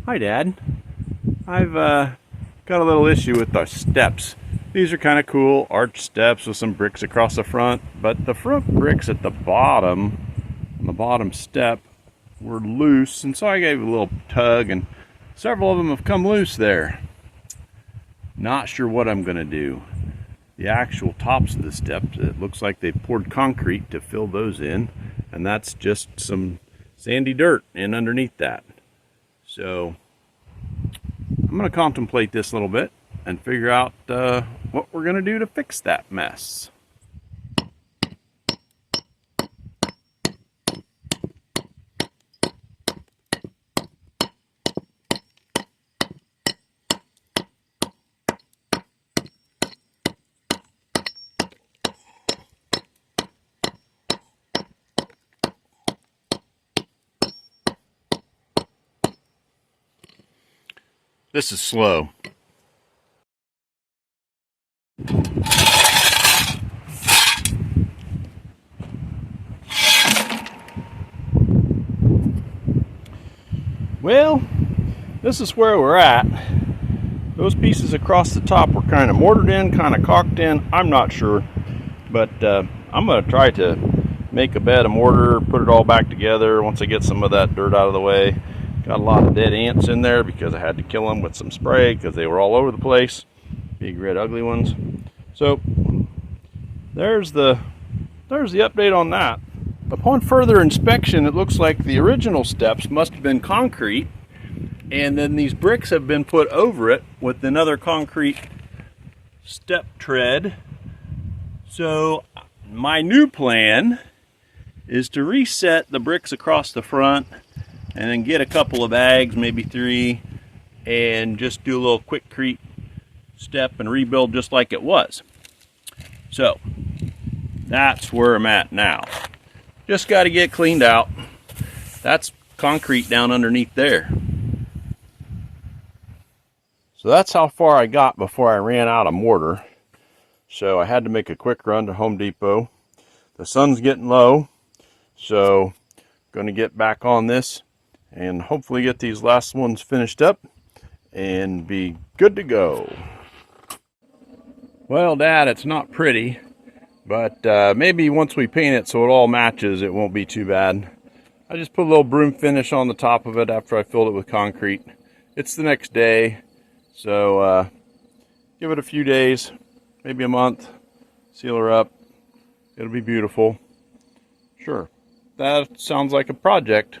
Hi, Dad. I've got a little issue with the steps. These are kind of cool, arch steps with some bricks across the front, but the front bricks at the bottom, on the bottom step, were loose, and so I gave it a little tug, and several of them have come loose there. Not sure what I'm going to do. The actual tops of the steps, it looks like they've poured concrete to fill those in, and that's just some sandy dirt in underneath that. So I'm going to contemplate this a little bit and figure out what we're going to do to fix that mess. This is slow. Well, this is where we're at. Those pieces across the top were kind of mortared in, kind of caulked in. I'm not sure, but I'm going to try to make a bed of mortar, put it all back together once I get some of that dirt out of the way. Got a lot of dead ants in there because I had to kill them with some spray because they were all over the place. Big red ugly ones. So there's the update on that. Upon further inspection, it looks like the original steps must have been concrete, and then these bricks have been put over it with another concrete step tread. So my new plan is to reset the bricks across the front and then get a couple of bags, maybe 3, and just do a little quickcrete step and rebuild just like it was. So that's where I'm at now. Just got to get cleaned out. That's concrete down underneath there. So that's how far I got before I ran out of mortar. So I had to make a quick run to Home Depot. The sun's getting low, so going to get back on this and hopefully get these last ones finished up and be good to go. Well, Dad, it's not pretty, but maybe once we paint it so it all matches, it won't be too bad. I just put a little broom finish on the top of it after I filled it with concrete. It's the next day, so give it a few days, maybe a month, seal her up. It'll be beautiful. Sure, that sounds like a project.